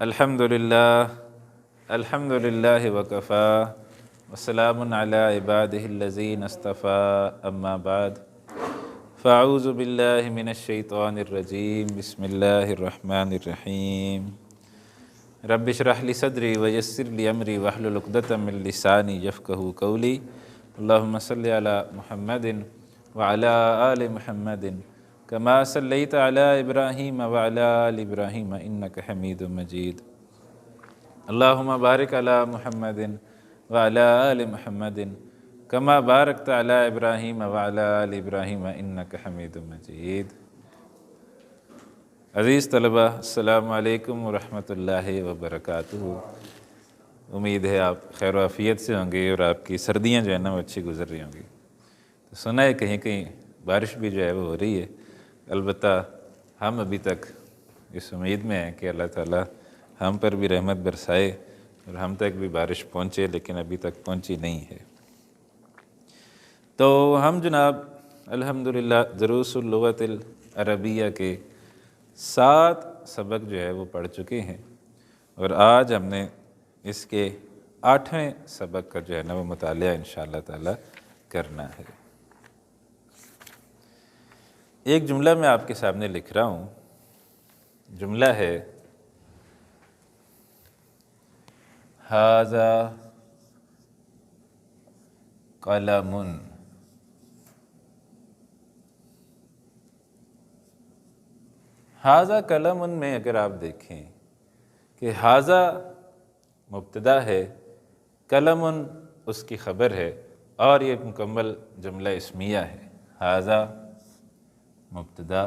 الحمد للہ وکفا وسلام علی عبادہ الذین اصطفیٰ اما بعد فاعوذ باللہ من الشیطان الرجیم بسم اللہ الرحمن الرحیم رب اشرح لی صدری ویسر لی امری واحلل عقدۃ من لسانی یفقہوا قولی اللہم صلی علی محمد وعلی آل محمد کما صلیت علی ابراہیم وعلی آل ابراہیم انک حمید مجید اللہم بارک علی محمد وعلی آل محمد کما بارکت علی ابراہیم وعلی آل ابراہیم انک حمید مجید۔ عزیز طلبہ، السلام علیکم ورحمۃ اللہ وبرکاتہ۔ امید ہے آپ خیر و عافیت سے ہوں گے اور آپ کی سردیاں جو ہے نا وہ اچھی گزر رہی ہوں گی۔ تو سنا ہے کہیں کہیں بارش بھی جو ہے وہ ہو رہی ہے، البتہ ہم ابھی تک اس امید میں ہیں کہ اللہ تعالیٰ ہم پر بھی رحمت برسائے اور ہم تک بھی بارش پہنچے، لیکن ابھی تک پہنچی نہیں ہے۔ تو ہم جناب الحمدللہ دروس اللغۃ العربیہ کے 7 سبق جو ہے وہ پڑھ چکے ہیں، اور آج ہم نے اس کے 8ویں سبق کا جو ہے نا وہ مطالعہ انشاءاللہ تعالیٰ کرنا ہے۔ ایک جملہ میں آپ کے سامنے لکھ رہا ہوں، جملہ ہے ھذا قلم۔ ھذا قلم میں اگر آپ دیکھیں کہ ھذا مبتدا ہے، قلم اس کی خبر ہے، اور یہ مکمل جملہ اسمیہ ہے۔ ھذا مبتدا،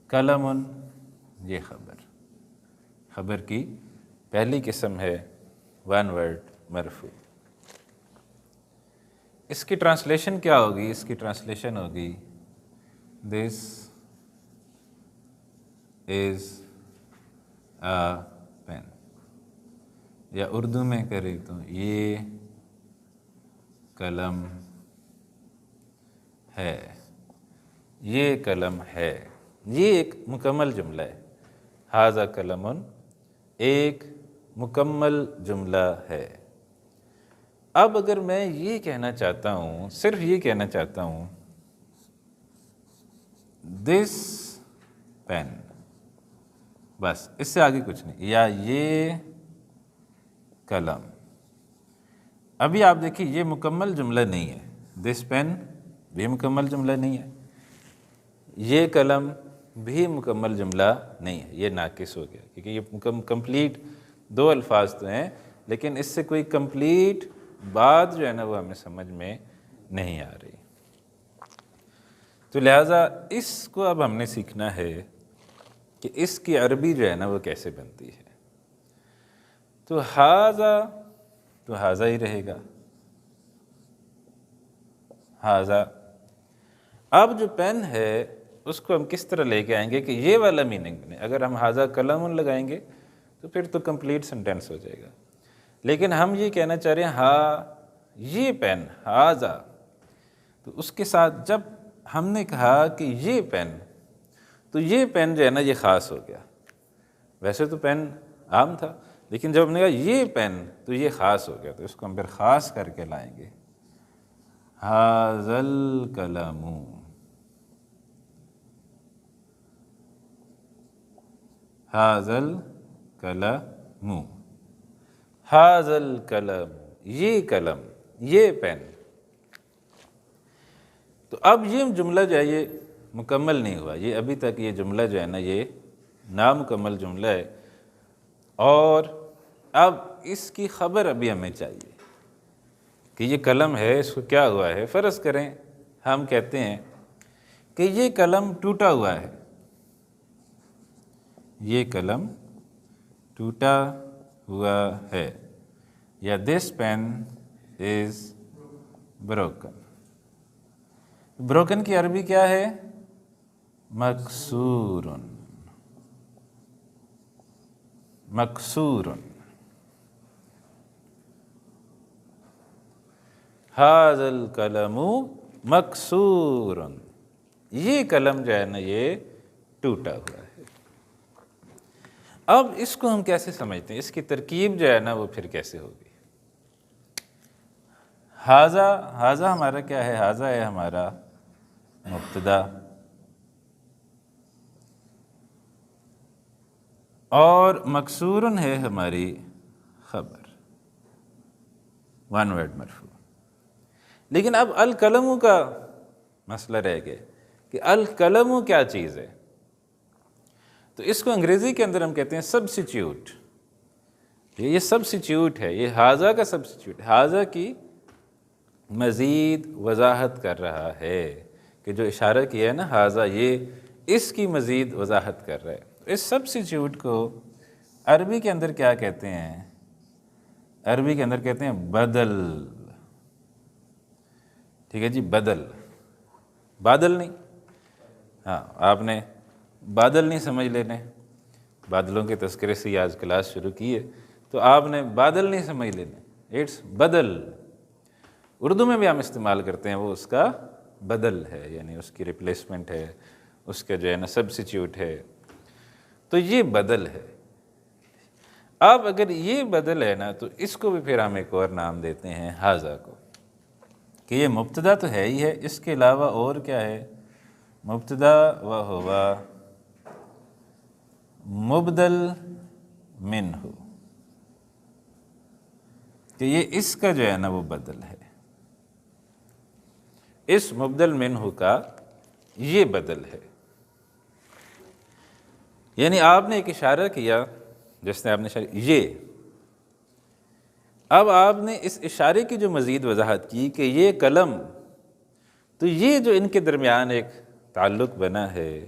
قلم یہ خبر کی پہلی قسم ہے، ون ورڈ مرفوع۔ اس کی ٹرانسلیشن کیا ہوگی؟ اس کی ٹرانسلیشن ہوگی دس از اے پین، یا اردو میں کرے تو یہ قلم ہے، یہ قلم ہے۔ یہ ایک مکمل جملہ ہے۔ ھذا قلم ایک مکمل جملہ ہے۔ اب اگر میں یہ کہنا چاہتا ہوں، صرف یہ کہنا چاہتا ہوں دس پین، بس اس سے آگے کچھ نہیں، یا یہ قلم، ابھی آپ دیکھیں یہ مکمل جملہ نہیں ہے۔ دس پین بھی مکمل جملہ نہیں ہے، یہ قلم بھی مکمل جملہ نہیں ہے، یہ ناقص ہو گیا، کیونکہ یہ کمپلیٹ 2 الفاظ تو ہیں، لیکن اس سے کوئی کمپلیٹ بات جو ہے نا وہ ہمیں سمجھ میں نہیں آ رہی۔ تو لہٰذا اس کو اب ہم نے سیکھنا ہے کہ اس کی عربی جو ہے نا وہ کیسے بنتی ہے۔ تو ھذا ہی رہے گا، ھذا۔ اب جو پین ہے اس کو ہم کس طرح لے کے آئیں گے کہ یہ والا میننگ بنے؟ اگر ہم ھذا قلم لگائیں گے تو پھر تو کمپلیٹ سنٹینس ہو جائے گا، لیکن ہم یہ کہنا چاہ رہے ہیں یہ پین، ھذا، تو اس کے ساتھ جب ہم نے کہا کہ یہ پین، تو یہ پین جو ہے نا یہ خاص ہو گیا۔ ویسے تو پین عام تھا، لیکن جب ہم نے کہا یہ پین تو یہ خاص ہو گیا، تو اس کو ہم پھر خاص کر کے لائیں گے۔ ھذا القلم، ھذا القلم، ھذا القلم، یہ قلم، یہ پین۔ تو اب یہ جملہ جو ہے یہ مکمل نہیں ہوا، یہ ابھی تک یہ جملہ جو ہے نا یہ نامکمل جملہ ہے، اور اب اس کی خبر ابھی ہمیں چاہیے کہ یہ قلم ہے، اس کو کیا ہوا ہے۔ فرض کریں ہم کہتے ہیں کہ یہ قلم ٹوٹا ہوا ہے، یہ قلم ٹوٹا ہوا ہے، یا this pen is broken. Broken کی عربی کیا ہے؟ مکسور، مکسور۔ ھذا القلم مکسور، یہ قلم جو ہے نا یہ ٹوٹا ہوا ہے۔ اب اس کو ہم کیسے سمجھتے ہیں، اس کی ترکیب جو ہے نا وہ پھر کیسے ہوگی؟ حاذا ہمارا کیا ہے؟ حاذا ہے ہمارا مبتدا، اور مکسورن ہے ہماری خبر، ون ورڈ مرفوع۔ لیکن اب القلم کا مسئلہ رہ گیا کہ القلم کیا چیز ہے؟ تو اس کو انگریزی کے اندر ہم کہتے ہیں سبسٹیوٹ۔ یہ سبسٹیوٹ ہے، یہ حاذا کا سبسٹیوٹ، حاذا کی مزید وضاحت کر رہا ہے کہ جو اشارہ کیا ہے نا حاذا، یہ اس کی مزید وضاحت کر رہا ہے۔ اس سبسٹیوٹ کو عربی کے اندر کیا کہتے ہیں؟ عربی کے اندر کہتے ہیں بدل۔ ٹھیک ہے جی، بدل، بادل نہیں۔ ہاں، آپ نے بادل نہیں سمجھ لینے، بادلوں کے تذکرے سے آج کلاس شروع کی ہے، تو آپ نے بادل نہیں سمجھ لینے، اٹس بدل۔ اردو میں بھی ہم استعمال کرتے ہیں، وہ اس کا بدل ہے، یعنی اس کی ریپلیسمنٹ ہے، اس کا جو ہے نا سبسٹیوٹ ہے، تو یہ بدل ہے۔ اب اگر یہ بدل ہے نا تو اس کو بھی پھر ہم ایک اور نام دیتے ہیں حاذا کو، کہ یہ مبتدا تو ہے ہی ہے، اس کے علاوہ اور کیا ہے؟ مبتدا و ہوا مبدل منہ، کہ یہ اس کا جو ہے نا وہ بدل ہے، اس مبدل منہ کا یہ بدل ہے۔ یعنی آپ نے ایک اشارہ کیا، جس نے آپ نے اشارہ یہ، اب آپ نے اس اشارے کی جو مزید وضاحت کی کہ یہ قلم، تو یہ جو ان کے درمیان ایک تعلق بنا ہے،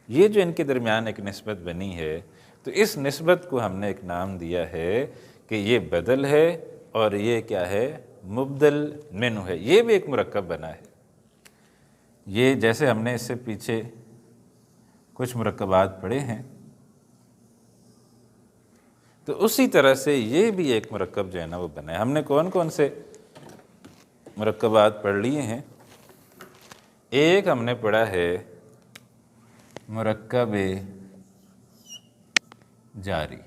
یہ جو ان کے درمیان ایک نسبت بنی ہے، تو اس نسبت کو ہم نے ایک نام دیا ہے کہ یہ بدل ہے، اور یہ کیا ہے؟ مبدل منہ ہے۔ یہ بھی ایک مرکب بنا ہے۔ یہ جیسے ہم نے اس سے پیچھے کچھ مرکبات پڑھے ہیں، تو اسی طرح سے یہ بھی ایک مرکب جو ہے نا وہ بنا ہے۔ ہم نے کون کون سے مرکبات پڑھ لیے ہیں؟ ایک ہم نے پڑھا ہے مرکب جاری۔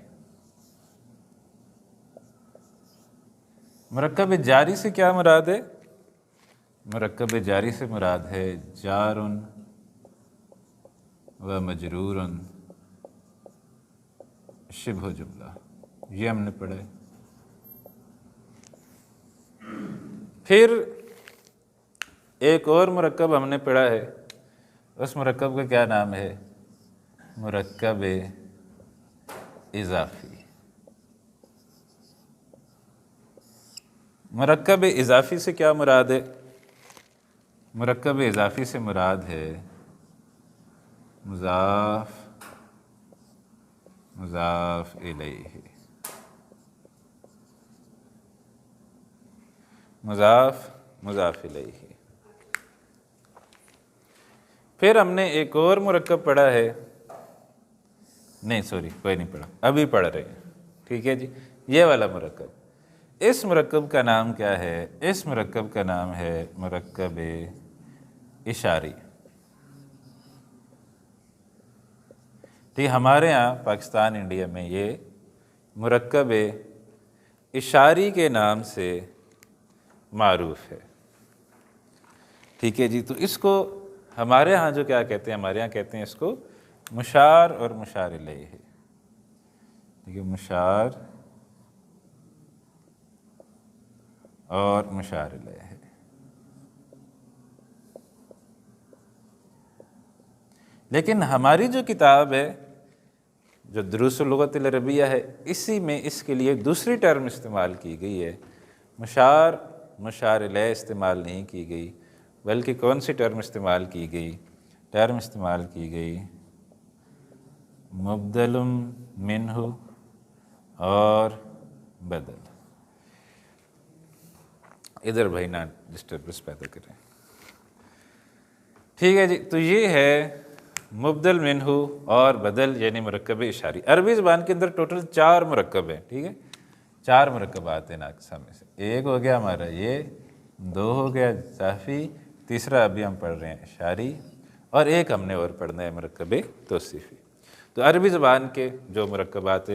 مرکب جاری سے کیا مراد ہے؟ مرکب جاری سے مراد ہے جار و مجرور شبہ جملہ، یہ ہم نے پڑھا ہے۔ پھر ایک اور مرکب ہم نے پڑھا ہے، اس مرکب کا کیا نام ہے؟ مرکب اضافی۔ مرکب اضافی سے کیا مراد ہے؟ مرکب اضافی سے مراد ہے مضاف مضاف الیہ، مضاف مضاف الیہ۔ پھر ہم نے ایک اور مرکب پڑھا ہے، نہیں سوری کوئی نہیں پڑھا، ابھی پڑھ رہے ہیں، ٹھیک ہے جی، یہ والا مرکب۔ اس مرکب کا نام کیا ہے؟ اس مرکب کا نام ہے مرکب اشاری۔ ٹھیک، ہمارے ہاں پاکستان انڈیا میں یہ مرکب اشاری کے نام سے معروف ہے۔ ٹھیک ہے جی، تو اس کو ہمارے ہاں جو کیا کہتے ہیں؟ ہمارے ہاں کہتے ہیں اس کو مشار اور مشار الیہ ہے۔ ٹھیک ہے، مشار اور مشار الیہ ہے۔ لیکن ہماری جو کتاب ہے، جو دروس اللغت العربیہ ہے، اسی میں اس کے لیے دوسری ٹرم استعمال کی گئی ہے، مشار مشار الیہ استعمال نہیں کی گئی، بلکہ کون سی ٹرم استعمال کی گئی؟ ٹرم استعمال کی گئی مبدل منہ اور بدل۔ ادھر بھائی نہ ڈسٹربنس پیدا کریں۔ ٹھیک ہے جی، تو یہ ہے مبدل منہ اور بدل، یعنی مرکب اشاری۔ عربی زبان کے اندر ٹوٹل 4 مرکب ہیں، ٹھیک ہے، 4 مرکبات ہیں ناقصہ میں سے۔ ایک ہو گیا ہمارا یہ، 2 ہو گیا اضافی، تیسرا ابھی ہم پڑھ رہے ہیں اشاری، اور ایک ہم نے اور پڑھنا ہے مرکب توصیفی۔ تو عربی زبان کے جو مرکبات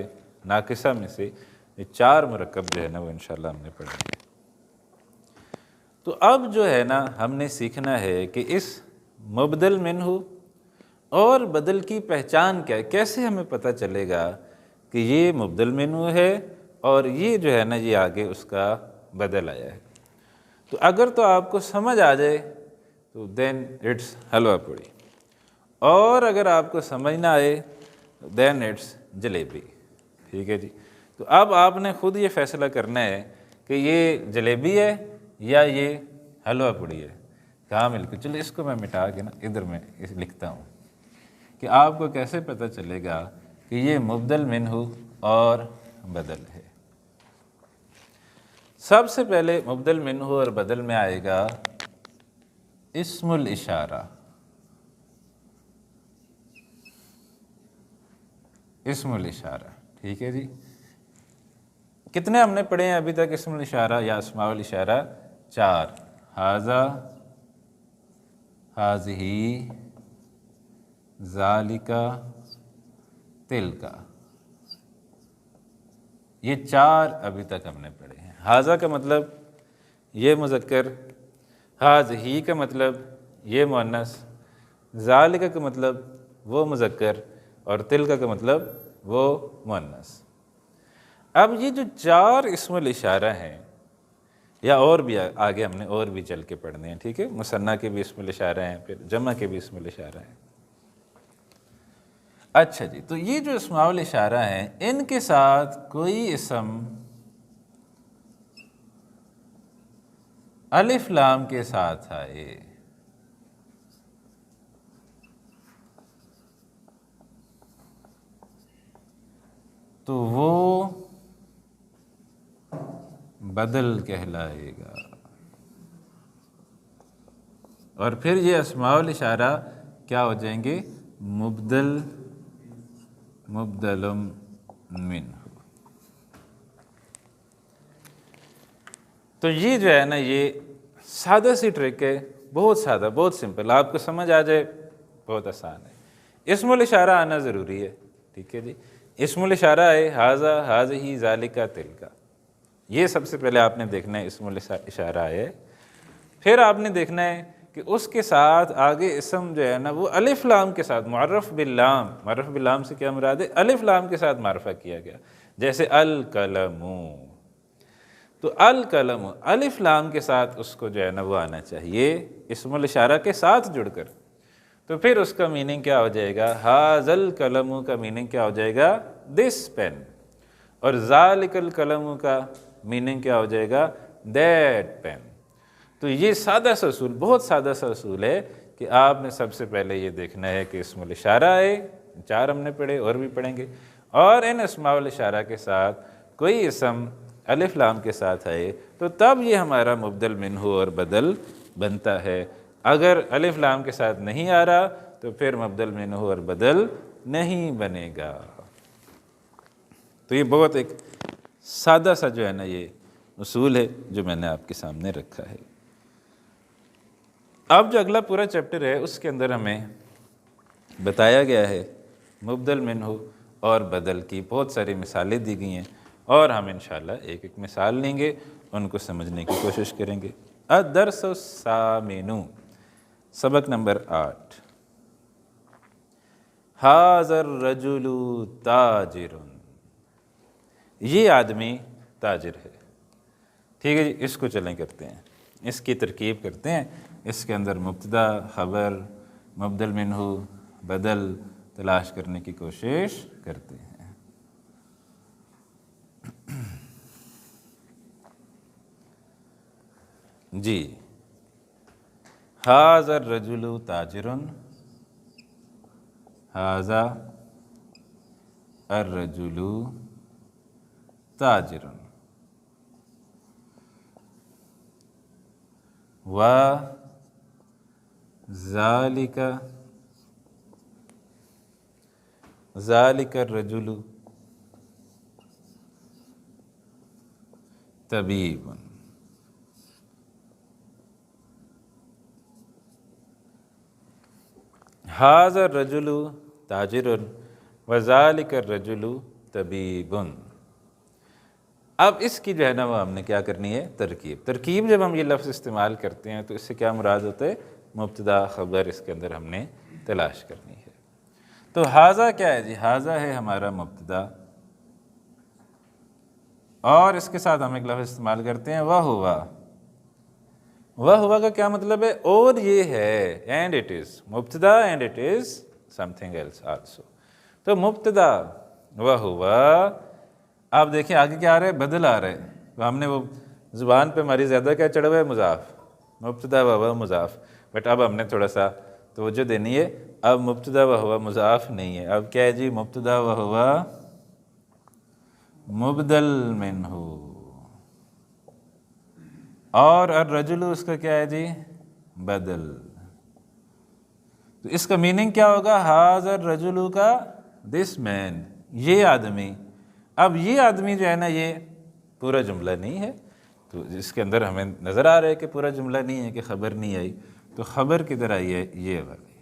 ناقصہ میں سے یہ 4 مرکب جو ہے نا وہ انشاءاللہ ہم نے پڑھیں گے۔ تو اب جو ہے نا ہم نے سیکھنا ہے کہ اس مبدل منہ اور بدل کی پہچان کیا ہے، کیسے ہمیں پتہ چلے گا کہ یہ مبدل منہ ہے اور یہ جو ہے نا یہ آگے اس کا بدل آیا ہے۔ تو اگر تو آپ کو سمجھ آ جائے تو دین اٹس حلوہ پوڑی، اور اگر آپ کو سمجھ نہ آئے دین اٹس جلیبی، ٹھیک ہے جی۔ تو اب آپ نے خود یہ فیصلہ کرنا ہے کہ یہ جلیبی ہے یا یہ حلوہ پوڑی ہے۔ کہاں مل چلو اس کو میں مٹا کے نا ادھر میں لکھتا ہوں کہ آپ کو کیسے پتہ چلے گا کہ یہ مبدل منہ اور بدل ہے۔ سب سے پہلے مبدل منہ اور بدل میں آئے گا اسم الاشارہ۔ اسم الاشارہ، ٹھیک ہے جی۔ کتنے ہم نے پڑھے ہیں ابھی تک اسم الاشارہ یا اسماء الاشارہ؟ 4۔ ھذا، ھذہ، ذالک، تلک۔ یہ 4 ابھی تک ہم نے پڑھے ہیں۔ ھذا کا مطلب یہ مذکر، ھذہ کا مطلب یہ مؤنث، ذالک کا مطلب وہ مذکر، اور تلک کا مطلب وہ مؤنث۔ اب یہ جو 4 اسم الاشارہ ہیں، یا اور بھی آگے ہم نے اور بھی چل کے پڑھنے ہیں، ٹھیک ہے، مثنیٰ کے بھی اسم الاشارہ ہیں، پھر جمع کے بھی اسم الاشارہ ہیں۔ اچھا جی، تو یہ جو اسماء الاشارہ ہیں ان کے ساتھ کوئی اسم الف لام کے ساتھ آئے تو وہ بدل کہلائے گا، اور پھر یہ اسماء الاشارہ کیا ہو جائیں گے؟ مبدل، مبدل منہ۔ تو یہ جو ہے نا یہ سادہ سی ٹرک ہے، بہت سادہ، بہت سمپل، آپ کو سمجھ آ جائے بہت آسان ہے۔ اسم الاشارہ آنا ضروری ہے، ٹھیک ہے جی۔ اسم الاشارہ ہے ھذا، ھذہ، ذالک، تلک، یہ سب سے پہلے آپ نے دیکھنا ہے اسم الاشارہ ہے۔ پھر آپ نے دیکھنا ہے کہ اس کے ساتھ آگے اسم جو ہے نا وہ الف لام کے ساتھ معرف باللام، معرف باللام سے کیا مراد ہے؟ الف لام کے ساتھ معرفہ کیا گیا، جیسے القلم۔ تو القلم الف لام کے ساتھ اس کو جو ہے نا وہ آنا چاہیے اسم الاشارہ کے ساتھ جڑ کر۔ تو پھر اس کا میننگ کیا ہو جائے گا؟ ھذا القلم کا میننگ کیا ہو جائے گا؟ This pain. اور ذالک القلم کا میننگ کیا ہو جائے گا؟ That pain. تو یہ سادہ سا اصول، بہت سادہ سا اصول ہے کہ آپ نے سب سے پہلے یہ دیکھنا ہے کہ اسم الاشارہ ہے، 4 ہم نے پڑھے اور بھی پڑھیں گے، اور ان اسماء الاشارہ کے ساتھ کوئی اسم الف لام کے ساتھ آئے تو تب یہ ہمارا مبدل منہ اور بدل بنتا ہے۔ اگر الف لام کے ساتھ نہیں آ رہا تو پھر مبدل منہ اور بدل نہیں بنے گا۔ تو یہ بہت ایک سادہ سا جو ہے نا یہ اصول ہے جو میں نے آپ کے سامنے رکھا ہے۔ اب جو اگلا پورا چیپٹر ہے اس کے اندر ہمیں بتایا گیا ہے مبدل منہ اور بدل کی بہت ساری مثالیں دی گئی ہیں، اور ہم انشاءاللہ ایک ایک مثال لیں گے، ان کو سمجھنے کی کوشش کریں گے۔ الدرس الثامن، سبق نمبر 8۔ ھذا الرجل تاجر، یہ آدمی تاجر ہے، ٹھیک ہے جی۔ اس کو چلیں کرتے ہیں، اس کی ترکیب کرتے ہیں، اس کے اندر مبتدا، خبر، مبدل منہ، بدل تلاش کرنے کی کوشش کرتے ہیں۔ جی، ھذا الرجل تاجر، ھذا الرجل تاجر، و ذالک، ذالک الرجل طبیب۔ ھذا الرجل تاجر، وذالک الرجل طبیب۔ اب اس کی جو ہے نا وہ ہم نے کیا کرنی ہے، ترکیب جب ہم یہ لفظ استعمال کرتے ہیں تو اس سے کیا مراد ہوتا ہے، مبتدا خبر اس کے اندر ہم نے تلاش کرنی ہے۔ تو ھذا کیا ہے جی، ھذا ہے ہمارا مبتدا، اور اس کے ساتھ ہم ایک لفظ استعمال کرتے ہیں وہوا۔ وہوا کا کیا مطلب ہے، اور یہ ہے، اینڈ اٹ از، مبتدا and it is something else also. تو مبتدا وہوا، آپ دیکھیں آگے کیا آ رہا ہے، بدل آ رہا ہے، تو ہم نے وہ زبان پہ ہماری زیادہ کیا چڑھا ہوا ہے، مضاف، مبتدا وہوا مضاف، بٹ اب ہم نے تھوڑا سا توجہ دینی ہے، اب مبتدا وہوا مضاف نہیں ہے، اب کیا ہے جی، مبتدا وہوا مبدل منہ، اور الرجل اس کا کیا ہے جی، بدل۔ تو اس کا میننگ کیا ہوگا، ھذا الرجل کا دس مین، یہ آدمی۔ اب یہ آدمی جو ہے نا یہ پورا جملہ نہیں ہے، تو اس کے اندر ہمیں نظر آ رہا ہے کہ پورا جملہ نہیں ہے، کہ خبر نہیں آئی، تو خبر کدھر آئی ہے، یہ والی،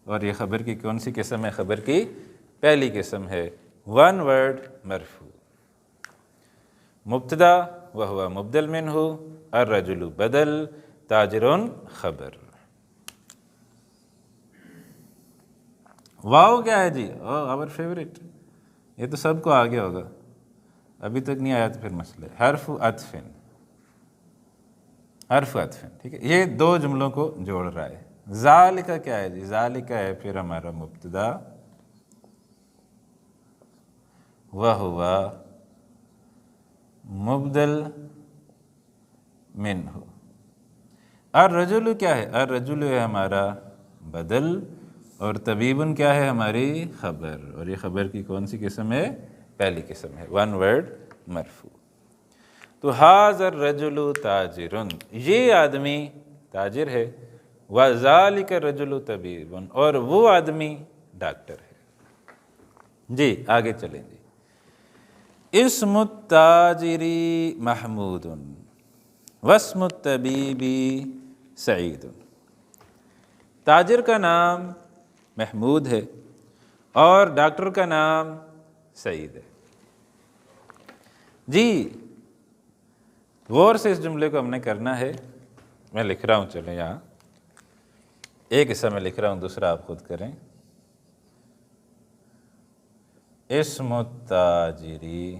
اور یہ خبر کی کون سی قسم ہے، خبر کی پہلی قسم ہے، ون ورڈ مرفوع، مبتدا وہو مبدل منہ، الرجل بدل، تاجر خبر۔ واو کیا ہے جی، آور فیوریٹ، یہ تو سب کو آگے ہوگا، ابھی تک نہیں آیا تو پھر مسئلہ، حرف عطف، حرف عطف، ٹھیک ہے، یہ دو جملوں کو جوڑ رہا ہے۔ ذالک کیا ہے جی، ذالک ہے پھر ہمارا مبتدا، وہو مبدل منہ، الرجل کیا ہے، الرجل ہے ہمارا بدل، اور طبیبن کیا ہے ہماری خبر، اور یہ خبر کی کون سی قسم ہے، پہلی قسم ہے، ون ورڈ مرفوع۔ تو ھذا الرجل تاجر، یہ آدمی تاجر ہے، وذالک الرجل طبیب، اور وہ آدمی ڈاکٹر ہے۔ جی آگے چلیں جی، اسم التاجر محمود واسم الطبیب سعید، تاجر کا نام محمود ہے اور ڈاکٹر کا نام سعید ہے۔ جی غور سے اس جملے کو ہم نے کرنا ہے، میں لکھ رہا ہوں، چلیں یہاں ایک حصہ میں لکھ رہا ہوں، دوسرا آپ خود کریں۔ اسم التاجری،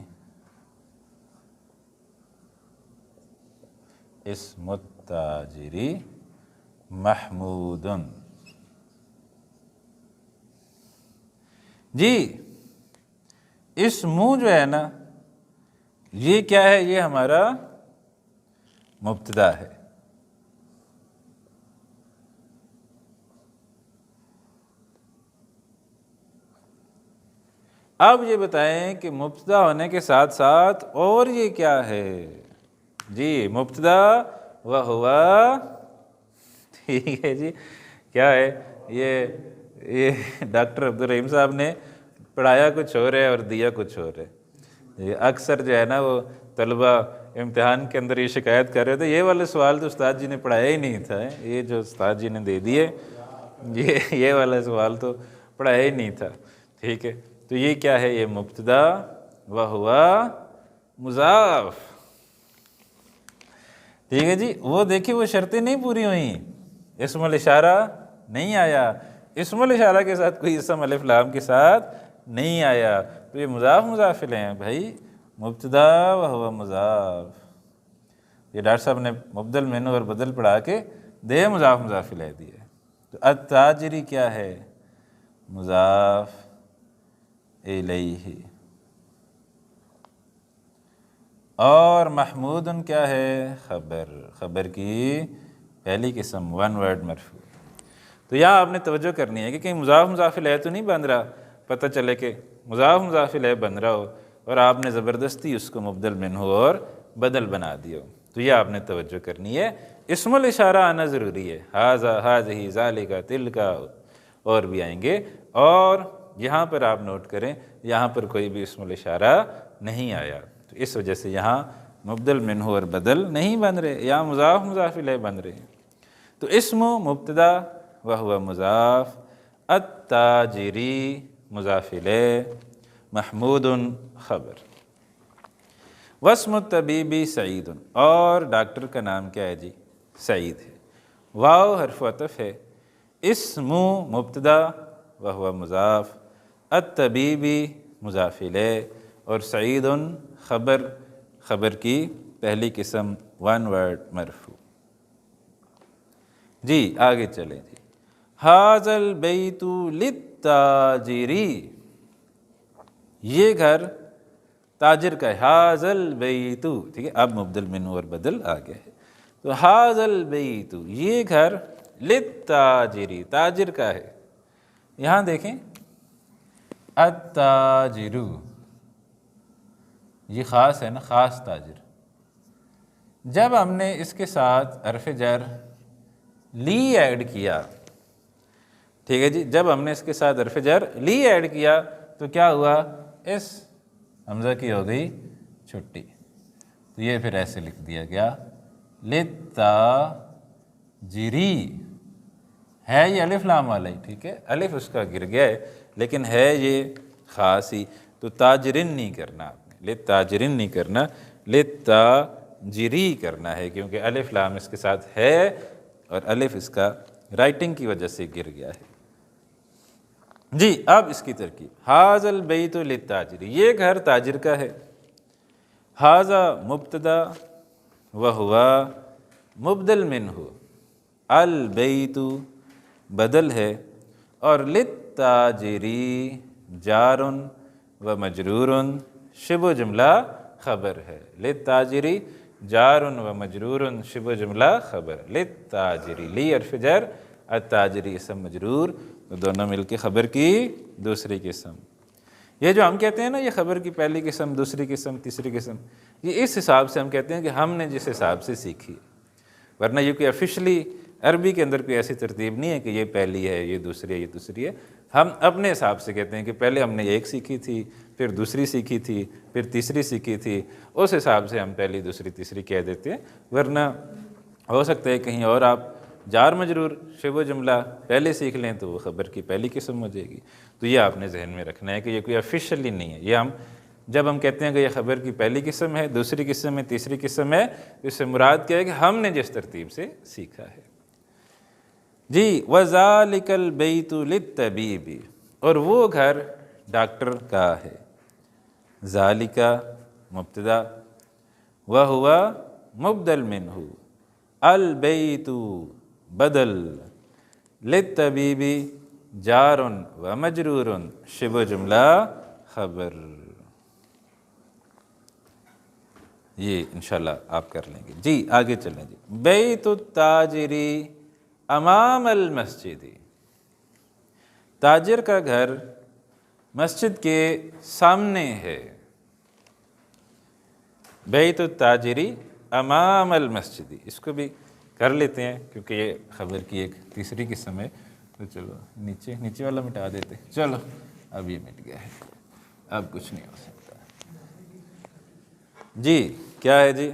اسم التاجری محمود۔ جی اسم جو ہے نا یہ کیا ہے، یہ ہمارا مبتدا ہے، اب یہ بتائیں کہ مبتدا ہونے کے ساتھ ساتھ اور یہ کیا ہے، جی مبتدا وہوا، ٹھیک ہے جی، کیا ہے یہ ڈاکٹر عبدالرحیم صاحب نے پڑھایا کچھ اور ہے اور دیا کچھ اور ہے۔ یہ اکثر جو ہے نا وہ طلبہ امتحان کے اندر یہ شکایت کر رہے تھے، یہ والے سوال تو استاد جی نے پڑھایا ہی نہیں تھا، یہ جو استاد جی نے دے دیے یہ والا سوال تو پڑھایا ہی نہیں تھا، ٹھیک ہے۔ تو یہ کیا ہے، یہ مبتدا وہوا مضاف، ٹھیک ہے جی۔ وہ دیکھیں وہ شرطیں نہیں پوری ہوئیں، اسم الاشارہ نہیں آیا، اسم الاشارہ کے ساتھ کوئی اسم الف لام کے ساتھ نہیں آیا، تو یہ مضاف مضاف الیہ ہیں بھائی، مبتدا وہو مضاف۔ یہ ڈاکٹر صاحب نے مبدل منہ اور بدل پڑھا کے دے مضاف مضاف الیہ دیا۔ تو التاجری کیا ہے، مضاف الیہ، اور محمود کیا ہے، خبر، خبر کی پہلی قسم، ون ورڈ مرفوع۔ تو یہاں آپ نے توجہ کرنی ہے کہ کہیں مضاف مضاف الیہ تو نہیں بن رہا، پتہ چلے کہ مضاف مضاف الیہ بن رہا ہو اور آپ نے زبردستی اس کو مبدل منہ اور بدل بنا دیا ہو، تو یہ آپ نے توجہ کرنی ہے۔ اسم الاشارہ آنا ضروری ہے، ھذا، ھذہ، ذالک، تلک، اور بھی آئیں گے، اور یہاں پر آپ نوٹ کریں یہاں پر کوئی بھی اسم الاشارہ نہیں آیا، تو اس وجہ سے یہاں مبدل منہ اور بدل نہیں بن رہے، یہاں مضاف مضاف الیہ بن رہے ہیں۔ تو اسم مبتدا وہو مضاف، التاجری مضاف الیہ، محمود خبر۔ واسم الطبیبی سعید، اور ڈاکٹر کا نام کیا ہے جی؟ سعید ہے۔ واو حرف عطف ہے، اسم مبتدا وہو مضاف، الطبیبی مضاف الیہ، اور سعید خبر، خبر کی پہلی قسم ون ورڈ مرفوع۔ جی آگے چلیں جی۔ ھذا البیت للتاجر، یہ گھر تاجر کا ہے۔ ھذا البیت، ٹھیک ہے، اب مبدل منہ اور بدل آ گیا ہے، تو ھذا البیت یہ گھر، للتاجر تاجر کا ہے۔ یہاں دیکھیں التاجر، یہ خاص ہے نا، خاص تاجر۔ جب ہم نے اس کے ساتھ حرف جر لی ایڈ کیا، ٹھیک ہے جی، جب ہم نے اس کے ساتھ حرف جر لی ایڈ کیا تو کیا ہوا؟ اس حمزہ کی ہو گئی چھٹی، تو یہ پھر ایسے لکھ دیا گیا للتاجری، ہے یہ الف لام والا ہی، ٹھیک ہے، الف اس کا گر گیا ہے لیکن ہے یہ خاص ہی، تو تاجرن نہیں کرنا آپ نے، للتاجرن نہیں کرنا، للتاجری کرنا ہے، کیونکہ الف لام اس کے ساتھ ہے اور الف اس کا رائٹنگ کی وجہ سے گر گیا ہے۔ جی اب اس کی ترکیب، ھذا البیت للتاجر، یہ گھر تاجر کا ہے۔ ھذا مبتدا وہو مبدل منہ، البیت بدل ہے، اور للتاجری جار و مجرور شبہ جملہ خبر ہے۔ للتاجری جار و مجرور شبہ جملہ خبر، للتاجری، لی حرف جر، التاجری اسم مجرور، تو دونوں مل کے خبر کی دوسری قسم۔ یہ جو ہم کہتے ہیں نا، یہ خبر کی پہلی قسم، دوسری قسم، تیسری قسم، یہ اس حساب سے ہم کہتے ہیں کہ ہم نے جس حساب سے سیکھی، ورنہ یہ کوئی آفیشلی عربی کے اندر کوئی ایسی ترتیب نہیں ہے کہ یہ پہلی ہے، یہ دوسری ہے، یہ دوسری ہے۔ ہم اپنے حساب سے کہتے ہیں کہ پہلے ہم نے ایک سیکھی تھی، پھر دوسری سیکھی تھی، پھر تیسری سیکھی تھی، اس حساب سے ہم پہلی دوسری تیسری کہہ دیتے ہیں، ورنہ ہو سکتا ہے کہیں اور آپ جار مجرور شبہ جملہ پہلے سیکھ لیں تو وہ خبر کی پہلی قسم ہو جائے گی۔ تو یہ آپ نے ذہن میں رکھنا ہے کہ یہ کوئی آفیشلی نہیں ہے، یہ ہم جب ہم کہتے ہیں کہ یہ خبر کی پہلی قسم ہے، دوسری قسم ہے، تیسری قسم ہے، تو اس سے مراد کیا ہے کہ ہم نے جس ترتیب سے سیکھا ہے۔ جی وَذَلِكَ الْبَيْتُ لِلطَّبِيبِ، اور وہ گھر ڈاکٹر کا ہے۔ ذالک مبتدا وہو مبدل منہ، البیت بدل، للطبیب جار و مجرور شبہ جملہ خبر۔ یہ انشاءاللہ آپ کر لیں گے۔ جی آگے چلیں جی۔ بیت التاجری امام المسجد، تاجر کا گھر مسجد کے سامنے ہے۔ بیت التاجری امام المسجد، اس کو بھی کر لیتے ہیں کیونکہ یہ خبر کی ایک تیسری قسم ہے، تو چلو نیچے والا مٹا دیتے، چلو اب یہ مٹ گیا ہے، اب کچھ نہیں ہو سکتا۔ جی کیا ہے جی؟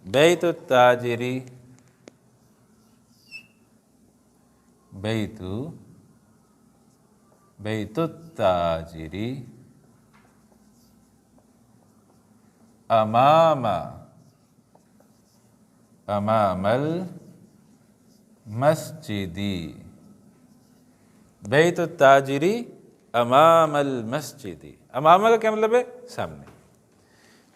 بیت التاجری، بیت التاجری امام المسجد، بیت التاجری امام المسجد، امام کا کیا مطلب ہے؟ سامنے۔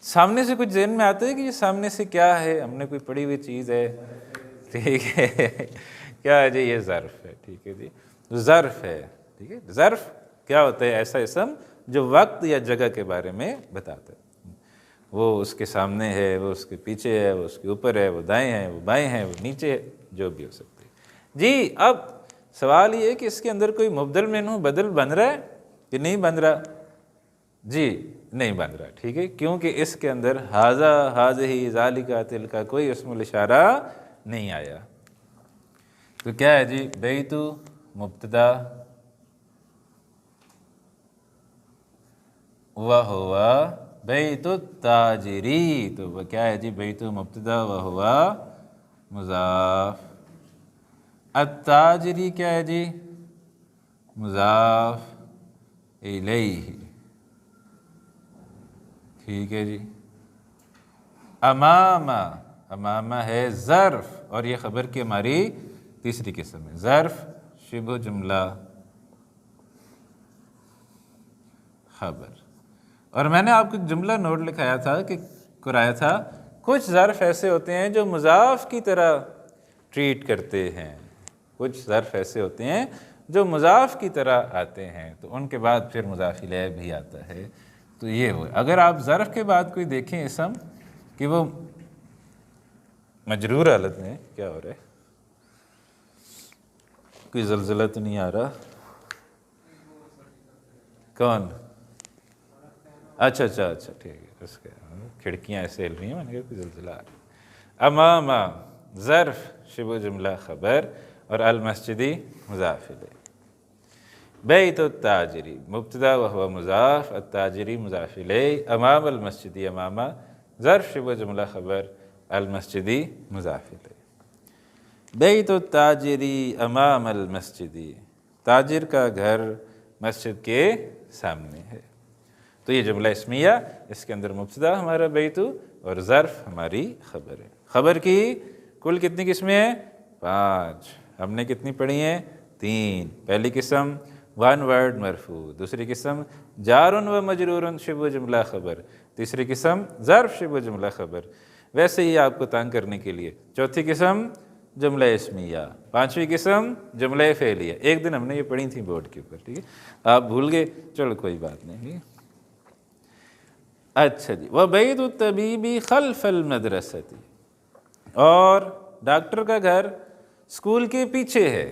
سامنے سے کچھ ذہن میں آتا ہے کہ یہ سامنے سے کیا ہے؟ ہم نے کوئی پڑھی ہوئی چیز ہے، ٹھیک ہے، کیا ہے جی؟ یہ ظرف ہے، ٹھیک ہے جی، ظرف ہے، ٹھیک ہے۔ ظرف کیا ہوتا ہے؟ ایسا اسم جو وقت یا جگہ کے بارے میں بتاتا ہے، وہ اس کے سامنے ہے، وہ اس کے پیچھے ہے، وہ اس کے اوپر ہے، وہ دائیں ہے، وہ بائیں ہے، وہ نیچے ہے، جو بھی ہو سکتے ہے۔ جی اب سوال یہ ہے کہ اس کے اندر کوئی مبدل منہ بدل بن رہا ہے کہ نہیں بن رہا؟ جی نہیں بن رہا، ٹھیک ہے، کیونکہ اس کے اندر ھذا، ھذہ، ذالک، تلک کوئی اسم الاشارہ نہیں آیا۔ تو کیا ہے جی؟ بیت مبتدا وہو بیت التاجری، تو وہ کیا ہے جی؟ بیت مبتدا وہو مضاف، التاجری کیا ہے جی؟ مضاف الیہ، ٹھیک ہے جی۔ امامہ، امامہ ہے ظرف، اور یہ خبر کی ہماری تیسری قسم ہے، ظرف شبہ جملہ خبر۔ اور میں نے آپ کو ایک جملہ نوٹ لکھایا تھا کہ کرایا تھا، کچھ ظرف ایسے ہوتے ہیں جو مضاف کی طرح ٹریٹ کرتے ہیں، کچھ ظرف ایسے ہوتے ہیں جو مضاف کی طرح آتے ہیں، تو ان کے بعد پھر مضاف الیہ بھی آتا ہے۔ تو یہ ہو، اگر آپ ظرف کے بعد کوئی دیکھیں اسم کہ وہ مجرور حالت میں، کیا ہو رہا ہے؟ کوئی زلزلہ تو نہیں آ رہا؟ کون؟ اچھا ٹھیک ہے، اس کے کھڑکیاں ایسے ہل رہی ہیں، میں نے کہا کوئی زلزلہ آ رہا ہے۔ امامہ ظرف شبہ جملہ خبر، اور المسجدی مضاف الیہ۔ بیت التاجری مبتدا وہو مضاف، التاجری مضاف الیہ، امام المسجدی امامہ ظرف شبہ جملہ خبر، المسجدی مضاف الیہ۔ بیت التاجری امام المسجدی، تاجر کا گھر مسجد کے سامنے ہے۔ تو یہ جملہ اسمیہ، اس کے اندر مبتدا ہمارا بیتو اور ظرف ہماری خبر ہے۔ خبر کی کل کتنی قسمیں ہیں؟ 5۔ ہم نے کتنی پڑھی ہیں؟ 3۔ پہلی قسم ون ورڈ مرفوع، دوسری قسم جار و مجرور شبہ جملہ خبر، تیسری قسم ظرف شبہ جملہ خبر، ویسے ہی آپ کو تنگ کرنے کے لیے چوتھی قسم جملہ اسمیہ، پانچویں قسم جملہ فعلیہ۔ ایک دن ہم نے یہ پڑھی تھی بورڈ کے اوپر، ٹھیک ہے، آپ بھول گئے، چلو کوئی بات نہیں۔ اچھا جی، وَبَيْتُ الطَّبِيبِ خَلْفَ الْمَدْرَسَةِ، اور ڈاکٹر کا گھر اسکول کے پیچھے ہے،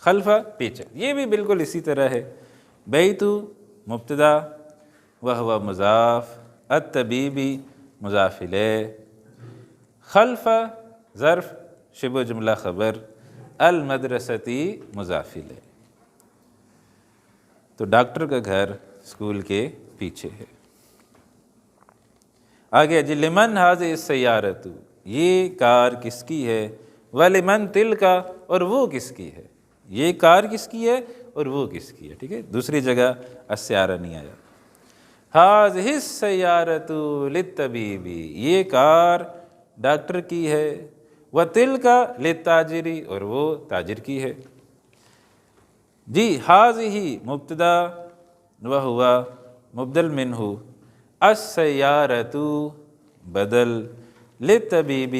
خلفہ پیچھے، یہ بھی بالکل اسی طرح ہے۔ بیتو مبتدا وہو مضاف، الطبیبی مضاف الیہ، خلفہ ظرف شبہ جملہ خبر، المدرستی مضاف الیہ۔ تو ڈاکٹر کا گھر اسکول کے پیچھے ہے۔ آگے جی، لمن ھذہ السیارۃ، یہ کار کس کی ہے، ولمن تلک، اور وہ کس کی ہے، یہ کار کس کی ہے اور وہ کس کی ہے، ٹھیک ہے، دوسری جگہ السیارہ نہیں آیا۔ ھذہ السیارۃ للطبیب، یہ کار ڈاکٹر کی ہے، وتلک للتاجر، اور وہ تاجر کی ہے۔ جی، ھذہ مبتدا وہو مبدل منہ، السیارۃ بدل، للطبیب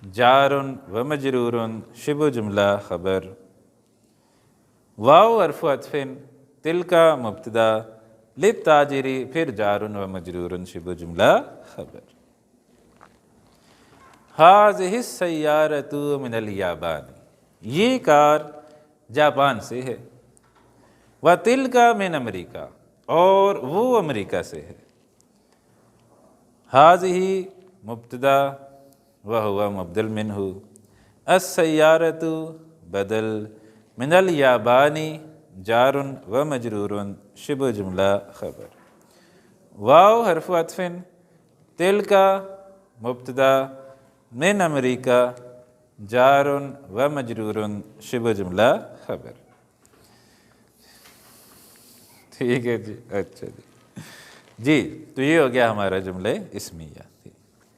جار و مجرور شبہ جملہ خبر، واو حرف عطف، تلک مبتدا، للتاجر پھر جار و مجرور شبہ جملہ خبر۔ ھذہ السیارۃ من الیابان، یہ کار جاپان سے ہے، وتلک من امریکہ، اور وہ امریکہ سے ہے۔ ھذہ مبتدا وہو مبدل منہ، السیارۃ بدل، من الیابان جار و مجرور شبہ جملہ خبر، واو حرف عطف، تلک مبتدا، من امریکہ جار و مجرور شبہ جملہ خبر۔ ٹھیک ہے جی، اچھا جی، تو یہ ہو گیا ہمارا جملہ اسمیہ،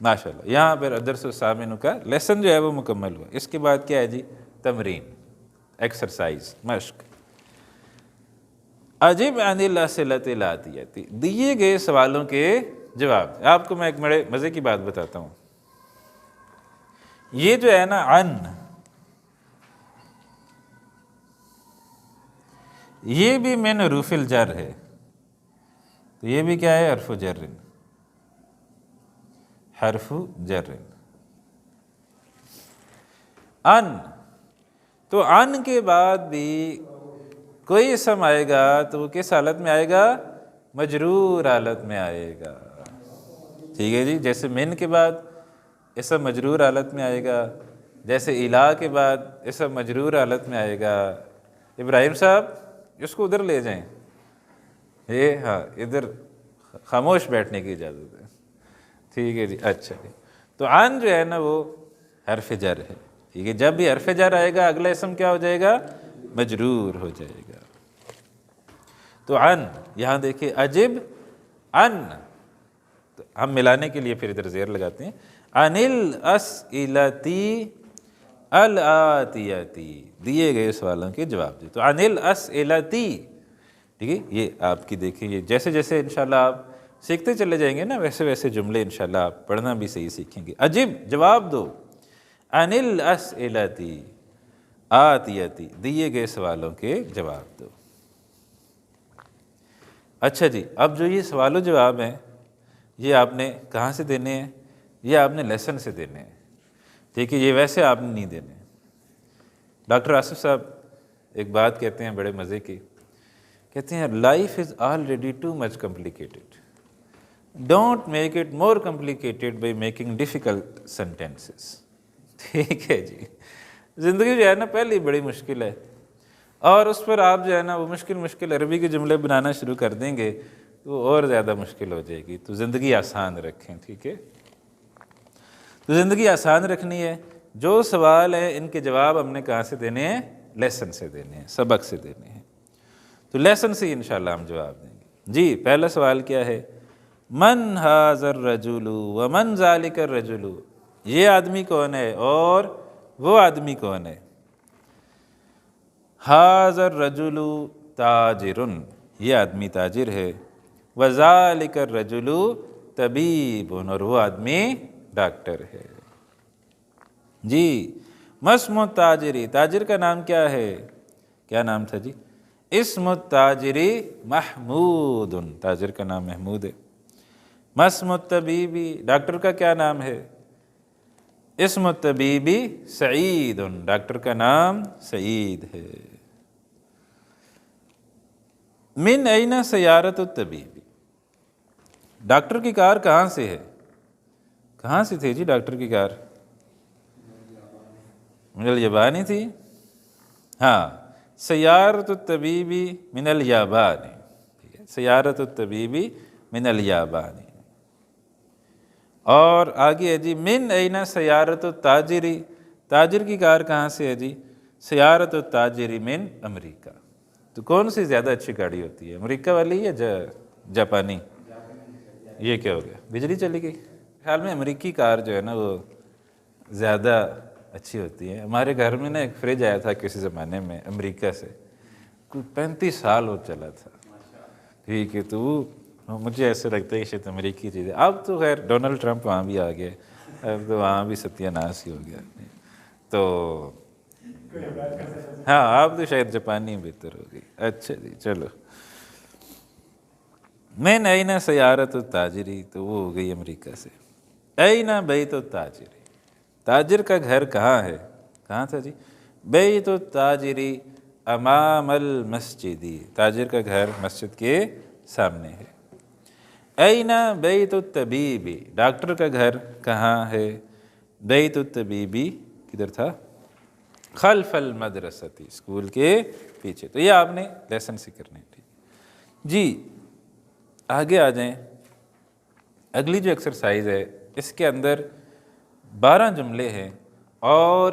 ماشاءاللہ۔ یہاں پر الدرس الثامن کا لیسن جو ہے وہ مکمل ہوا۔ اس کے بعد کیا ہے جی؟ تمرین، ایکسرسائز، مشق۔ اجب عن الاسئلۃ الآتیہ، دیے گئے سوالوں کے جواب۔ آپ کو میں ایک بڑے مزے کی بات بتاتا ہوں، یہ جو ہے نا عن، یہ بھی من حروف الجر ہے، تو یہ بھی کیا ہے؟ حرف جر، حرف جر۔ ان، تو ان کے بعد بھی کوئی اسم آئے گا تو وہ کس حالت میں آئے گا؟ مجرور حالت میں آئے گا، ٹھیک ہے جی۔ جیسے من کے بعد اسم مجرور حالت میں آئے گا، جیسے الہ کے بعد اسم مجرور حالت میں آئے گا۔ ابراہیم صاحب اس کو ادھر لے جائیں، یہ ہاں ادھر خاموش بیٹھنے کی اجازت ہے، ٹھیک ہے جی، اچھا جی۔ تو عن جو ہے نا وہ حرف جر ہے، ٹھیک ہے، جب بھی حرف جر آئے گا اگلا اسم کیا ہو جائے گا؟ مجرور ہو جائے گا۔ تو عن یہاں دیکھیں عجب عن، تو ہم ملانے کے لیے پھر ادھر زیر لگاتے ہیں، عن الاسئلتی الآتیتی، دیے گئے سوالوں کے جواب دیں۔ تو عن الاسئلتی، ٹھیک ہے، یہ آپ کی دیکھیں، یہ جیسے جیسے انشاءاللہ آپ سیکھتے چلے جائیں گے نا، ویسے ویسے جملے انشاءاللہ آپ پڑھنا بھی صحیح سیکھیں گے۔ عجب جواب دو، عن الاسئلتی آتیتی، دیے گئے سوالوں کے جواب دو۔ اچھا جی، اب جو یہ سوال و جواب ہیں یہ آپ نے کہاں سے دینے ہیں؟ یہ آپ نے لیسن سے دینے ہیں، ٹھیک ہے، یہ ویسے آپ نے نہیں دینے۔ ڈاکٹر آصف صاحب ایک بات کہتے ہیں بڑے مزے کی، کہتے ہیں life is already too much complicated, don't make it more complicated by making difficult sentences. ٹھیک ہے جی، زندگی جو ہے نا پہلے ہی بڑی مشکل ہے، اور اس پر آپ جو ہے نا وہ مشکل عربی کے جملے بنانا شروع کر دیں گے تو وہ اور زیادہ مشکل ہو جائے گی۔ تو زندگی آسان رکھیں، ٹھیک ہے، تو زندگی آسان رکھنی ہے۔ جو سوال ہیں ان کے جواب ہم نے کہاں سے دینے ہیں؟ لیسن سے دینے ہیں، سبق سے دینے ہیں۔ تو لیسن سے انشاءاللہ ہم جواب دیں گے۔ جی پہلا سوال کیا ہے؟ من ھذا الرجل ومن ذلک الرجل، یہ آدمی کون ہے اور وہ آدمی کون ہے؟ ھذا الرجل تاجر، یہ آدمی تاجر ہے، وذلک الرجل طبیب، اور وہ آدمی ڈاکٹر ہے۔ جی ما اسم التاجر، تاجر کا نام کیا ہے؟ کیا نام تھا جی؟ اسم التاجر محمود، تاجر کا نام محمود ہے۔ ما اسم الطبیب، ڈاکٹر کا کیا نام ہے؟ اسم الطبیب سعید، ڈاکٹر کا نام سعید ہے۔ من این سیارت الطبیب، ڈاکٹر کی کار کہاں سے ہے؟ کہاں سے تھی جی ڈاکٹر کی کار؟ من الیابانی تھی؟ ہاں، سیارت الطبیب من الیابانی، ٹھیک ہے، سیارت الطبیب من الیابانی۔ اور آگے ہے جی من این سیارت التاجری، تاجر کی کار کہاں سے ہے جی؟ سیارت التاجری من امریکہ۔ تو کون سی زیادہ اچھی گاڑی ہوتی ہے، امریکہ والی یا جاپانی؟ یہ کیا ہو گیا، بجلی چلی گئی؟ خیال میں امریکی کار جو ہے نا وہ زیادہ اچھی ہوتی ہے۔ ہمارے گھر میں نا ایک فریج آیا تھا کسی زمانے میں امریکہ سے، کوئی 35 سال وہ چلا تھا، ٹھیک ہے، تو وہ مجھے ایسے لگتا ہے کہ شاید امریکی چیز ہے۔ اب تو خیر ڈونلڈ ٹرمپ وہاں بھی آ گیا، اب تو وہاں بھی ستیہ ناش ہی ہو گیا، تو ہاں آپ تو شاید جاپانی بہتر ہوگی۔ اچھا جی چلو، من این سیارت التاجری، تو وہ ہو گئی امریکہ سے۔ این بیت التاجری، تاجر کا گھر کہاں ہے؟ کہاں تھا جی؟ بیت التاجری امام المسجدی، تاجر کا گھر مسجد کے سامنے ہے۔ این بیت الطبیبی، ڈاکٹر کا گھر کہاں ہے؟ بیت الطبیبی کدھر تھا؟ خلف المدرستی، اسکول کے پیچھے۔ تو یہ آپ نے لیسن سے کرنے ٹھیک جی۔ آگے آ جائیں، اگلی جو ایکسرسائز ہے اس کے اندر 12 جملے ہیں اور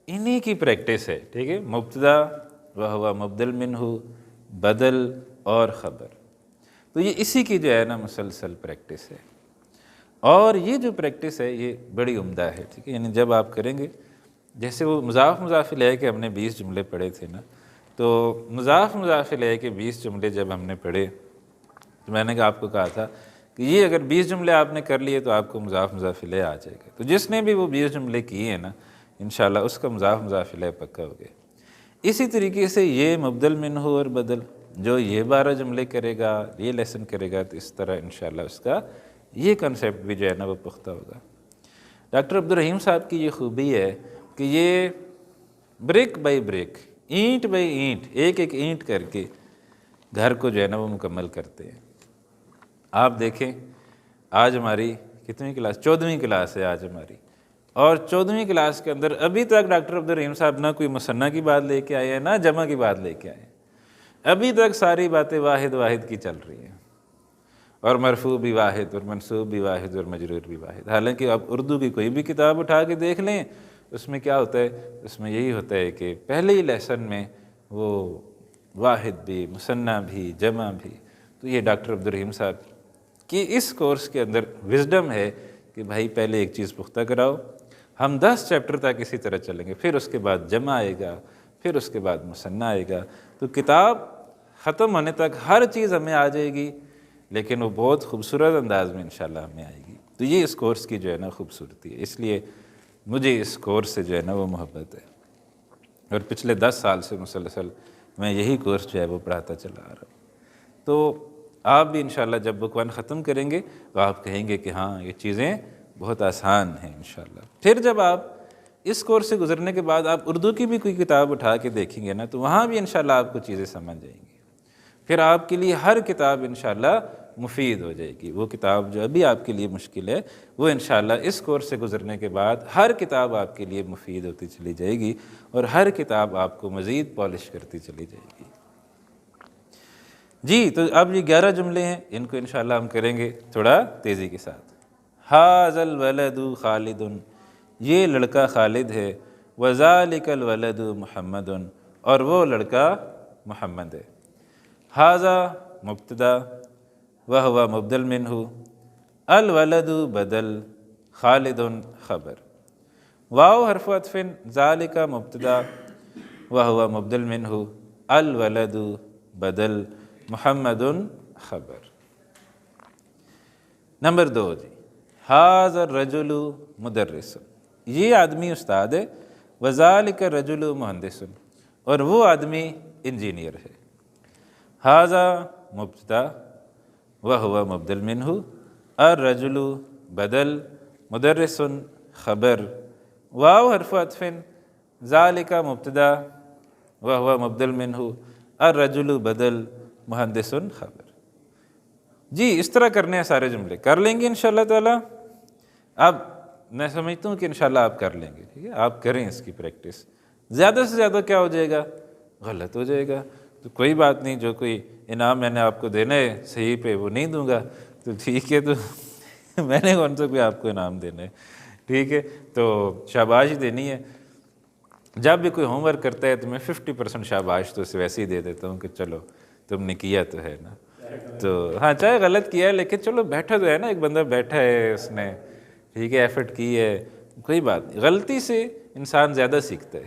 انہی کی پریکٹس ہے، ٹھیک ہے، مبتدا وہو مبدل منہ، بدل اور خبر۔ تو یہ اسی کی جو ہے نا مسلسل پریکٹس ہے، اور یہ جو پریکٹس ہے یہ بڑی عمدہ ہے، ٹھیک ہے، یعنی جب آپ کریں گے، جیسے وہ مضاف مضاف الیہ کے ہم نے 20 جملے پڑھے تھے نا، تو مضاف مضاف الیہ کے 20 جملے جب ہم نے پڑھے تو میں نے آپ کو کہا تھا کہ یہ اگر 20 جملے آپ نے کر لیے تو آپ کو مضاف مضاف الیہ آ جائے گا۔ تو جس نے بھی وہ 20 جملے کیے ہیں نا انشاءاللہ اس کا مضاف مضاف الیہ پکا ہو گیا۔ اسی طریقے سے یہ مبدل منہ اور بدل، جو یہ 12 جملے کرے گا، یہ لیسن کرے گا، تو اس طرح انشاءاللہ اس کا یہ کنسیپٹ بھی جو ہے نا وہ پختہ ہوگا۔ ڈاکٹر عبدالرحیم صاحب کی یہ خوبی ہے کہ یہ بریک بائی بریک، اینٹ بائی اینٹ، ایک ایک اینٹ کر کے گھر کو جو ہے نا وہ مکمل کرتے ہیں۔ آپ دیکھیں آج ہماری کتنی کلاس؟ 14ویں کلاس ہے آج ہماری، اور 14ویں کلاس کے اندر ابھی تک ڈاکٹر عبدالرحیم صاحب نہ کوئی مثنیٰ کی بات لے کے آئے ہیں نہ جمع کی بات لے کے آئے ہیں، ابھی تک ساری باتیں واحد واحد کی چل رہی ہیں، اور مرفوع بھی واحد اور منصوب بھی واحد اور مجرور بھی واحد۔ حالانکہ آپ اردو کی کوئی بھی کتاب اٹھا کے دیکھ لیں، اس میں کیا ہوتا ہے؟ اس میں یہی ہوتا ہے کہ پہلے ہی لیسن میں وہ واحد بھی، مثنیٰ بھی، جمع بھی. تو یہ ڈاکٹر عبدالرحیم صاحب کی اس کورس کے اندر وزڈم ہے کہ بھائی پہلے ایک چیز پختہ کراؤ. ہم 10 چیپٹر تک اسی طرح چلیں گے، پھر اس کے بعد جمع آئے گا، پھر اس کے بعد مثنیٰ آئے گا. تو کتاب ختم ہونے تک ہر چیز ہمیں آ جائے گی، لیکن وہ بہت خوبصورت انداز میں انشاءاللہ ہمیں آئے گی. تو یہ اس کورس کی جو ہے نا خوبصورتی ہے. اس لیے مجھے اس کورس سے جو ہے نا وہ محبت ہے، اور پچھلے 10 سال سے مسلسل میں یہی کورس جو ہے وہ پڑھاتا چلا آ رہا ہوں. تو آپ بھی انشاءاللہ جب بک 1 ختم کریں گے تو آپ کہیں گے کہ ہاں یہ چیزیں بہت آسان ہیں انشاءاللہ. پھر جب آپ اس کورس سے گزرنے کے بعد آپ اردو کی بھی کوئی کتاب اٹھا کے دیکھیں گے نا، تو وہاں بھی انشاءاللہ آپ کو چیزیں سمجھ جائیں گی. پھر آپ کے لیے ہر کتاب انشاءاللہ مفید ہو جائے گی. وہ کتاب جو ابھی آپ کے لیے مشکل ہے، وہ انشاءاللہ اس کورس سے گزرنے کے بعد ہر کتاب آپ کے لیے مفید ہوتی چلی جائے گی، اور ہر کتاب آپ کو مزید پالش کرتی چلی جائے گی. جی تو اب یہ 11 جملے ہیں، ان کو انشاءاللہ ہم کریں گے تھوڑا تیزی کے ساتھ. ھذا الولد خالد، یہ لڑکا خالد ہے. وذالک الولد محمد، اور وہ لڑکا محمد ہے. ھذا مبتدا وہو مبدل منہ، الولد بدل، خالد خبر. واو حرف عطف، ذالک مبتدا وہو مبدل منہ، الولد بدل، محمد خبر. نمبر 2 جی، ھذا الرجل مدرس، یہ آدمی استاد ہے. وذالک الرجل مہندس، اور وہ آدمی انجینئر ہے. ھذا مبتدا وہو مبدل منہ، الرجل بدل، مدرس خبر. واو حرف عطف، ذالک مبتدا وہو مبدل منہ، الرجل بدل، مہندس خبر. جی اس طرح کرنے ہیں سارے جملے، کر لیں گے انشاءاللہ تعالی. اب میں سمجھتا ہوں کہ انشاءاللہ آپ کر لیں گے. ٹھیک ہے، آپ کریں اس کی پریکٹس. زیادہ سے زیادہ کیا ہو جائے گا؟ غلط ہو جائے گا. تو کوئی بات نہیں، جو کوئی انعام میں نے آپ کو دینا ہے صحیح پہ وہ نہیں دوں گا. تو ٹھیک ہے، تو میں نے کون سا کوئی آپ کو انعام دینا ہے. ٹھیک ہے، تو شاباش دینی ہے. جب بھی کوئی ہوم ورک کرتا ہے تو میں 50% شاباش تو اسے ویسے ہی دے دیتا ہوں کہ چلو تم نے کیا تو ہے نا. تو ہاں چاہے غلط کیا ہے، لیکن چلو بیٹھا تو ہے نا، ایک بندہ بیٹھا ہے، اس نے ٹھیک ہے ایفرٹ کی ہے، کوئی بات نہیں. غلطی سے انسان زیادہ سیکھتا ہے.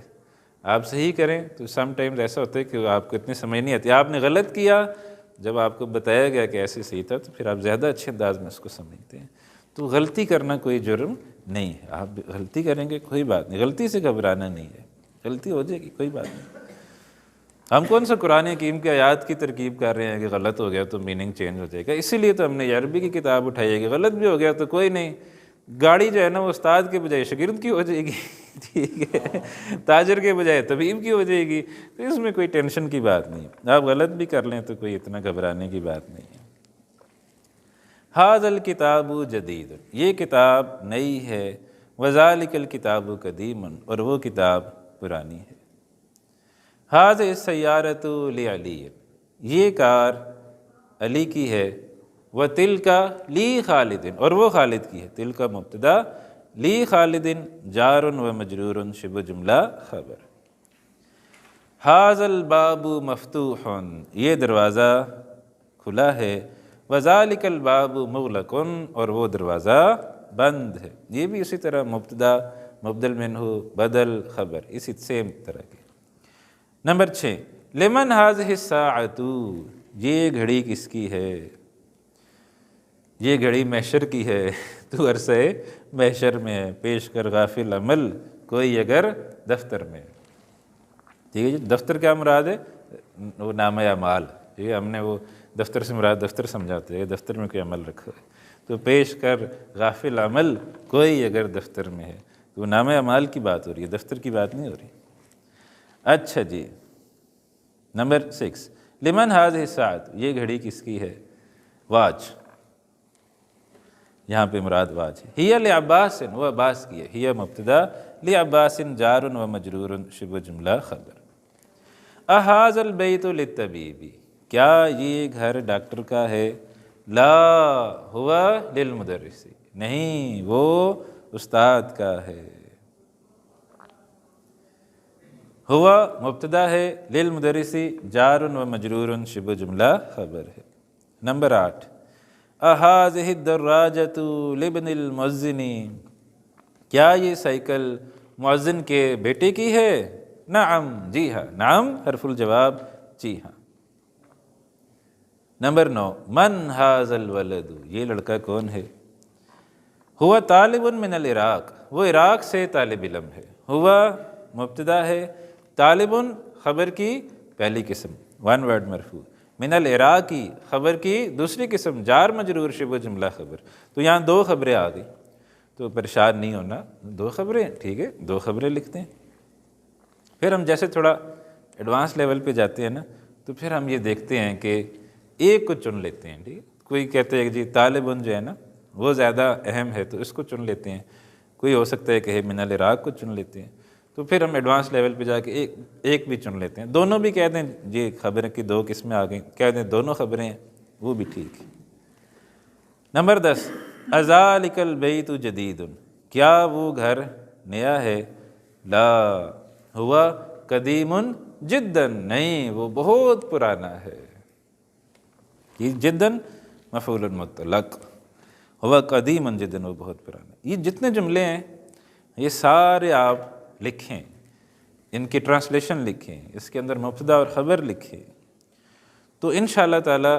آپ صحیح کریں تو سم ٹائمز ایسا ہوتا ہے کہ آپ کو اتنی سمجھ نہیں آتی. آپ نے غلط کیا، جب آپ کو بتایا گیا کہ ایسے صحیح تھا تو پھر آپ زیادہ اچھے انداز میں اس کو سمجھتے ہیں. تو غلطی کرنا کوئی جرم نہیں ہے. آپ غلطی کریں گے کوئی بات نہیں، غلطی سے گھبرانا نہیں ہے. غلطی ہو جائے گی کوئی بات نہیں. ہم کون سا قرآن حکیم کی آیات کی ترکیب کر رہے ہیں کہ غلط ہو گیا تو میننگ چینج ہو جائے گا. اسی لیے تو ہم نے عربی کی کتاب اٹھائی ہے کہ غلط بھی ہو گیا تو کوئی نہیں، گاڑی جو ہے نا وہ استاد کے بجائے شاگرد کی ہو جائے گی. ٹھیک ہے، تاجر کے بجائے طبیب کی ہو جائے گی. تو اس میں کوئی ٹینشن کی بات نہیں. آپ غلط بھی کر لیں تو کوئی اتنا گھبرانے کی بات نہیں ہے. ھذا الکتاب جدید، یہ کتاب نئی ہے. وذالک الکتاب قدیم، اور وہ کتاب پرانی ہے. ھذہ السیارۃ لعلی، یہ کار علی کی ہے. وتلک لی خالد، اور وہ خالد کی ہے. تلک مبتدا، لی خالد جار و مجرور، شبہ جملہ خبر. ھذا الباب مفتوح، یہ دروازہ کھلا ہے. وذالک الباب مغلق، اور وہ دروازہ بند ہے. یہ بھی اسی طرح مبتدا مبدل منہ بدل خبر، اسی سیم طرح کے. نمبر 6، لمن ھذہ الساعۃ، یہ گھڑی کس کی ہے؟ یہ گھڑی محشر کی ہے. تو عرصہ محشر میں ہے. پیش کر غافل عمل کوئی اگر دفتر میں. ٹھیک ہے جی، دفتر کیا مراد ہے؟ وہ نامہ اعمال. ٹھیک ہے، ہم نے وہ دفتر سے مراد دفتر سمجھاتے ہیں، دفتر میں کوئی عمل رکھا ہے. تو پیش کر غافل عمل کوئی اگر دفتر میں ہے. تو وہ نامہ اعمال کی بات ہو رہی ہے، دفتر کی بات نہیں ہو رہی. اچھا جی، نمبر 6، لمن ھذہ الساعۃ، یہ گھڑی کس کی ہے؟ واچ، یہاں پہ مراد واچ ہے. ہی لعباس، وہ عباس کی ہے. ہی مبتدا، لعباس جار و مجرور، شبہ جملہ خبر. اھذا البیت للطبیب، کیا یہ گھر ڈاکٹر کا ہے؟ لا ہوا للمدرس، نہیں وہ استاد کا ہے. ہوا مبتدا ہے، للمدرسی جار و مجرور شبہ جملہ خبر ہے۔ نمبر 8، اہذہ الدراجۃ لابن المؤذن، کیا یہ سائیکل مؤذن کے بیٹے کی ہے؟ نعم، جی ہاں، نعم حرف الجواب، جی ہاں۔ نمبر 9، من ھذا الولد، یہ لڑکا کون ہے؟ ہوا طالب من العراق، وہ عراق سے طالب علم ہے۔ ہوا مبتدا ہے، طالب خبر کی پہلی قسم ون ورڈ مرفوع، من العراقی خبر کی دوسری قسم جار مجرور شبہ جملہ خبر۔ تو یہاں دو خبریں آ گئی، تو پریشان نہیں ہونا، دو خبریں، ٹھیک ہے، دو خبریں لکھتے ہیں۔ پھر ہم جیسے تھوڑا ایڈوانس لیول پہ جاتے ہیں نا، تو پھر ہم یہ دیکھتے ہیں کہ ایک کو چن لیتے ہیں، ٹھیک ہے۔ کوئی کہتے ہیں کہ جی طالبٌ جو ہے نا وہ زیادہ اہم ہے تو اس کو چن لیتے ہیں، کوئی ہو سکتا ہے کہ من العراق کو چن لیتے ہیں، تو پھر ہم ایڈوانس لیول پہ جا کے ایک بھی چن لیتے ہیں، دونوں بھی کہہ دیں جی خبر کی دو قسمیں آ گئیں، کہہ دیں دونوں خبریں ہیں، وہ بھی ٹھیک ہے۔ نمبر 10، اذالک البیت جدید، کیا وہ گھر نیا ہے؟ لا، ہوا قدیم جدا، نہیں وہ بہت پرانا ہے۔ یہ جداً مفعول مطلق، ہوا قدیم جداً، وہ بہت پرانا۔ یہ جتنے جملے ہیں یہ سارے آپ لکھیں، ان کی ٹرانسلیشن لکھیں، اس کے اندر مبتدا اور خبر لکھیں، تو انشاءاللہ تعالیٰ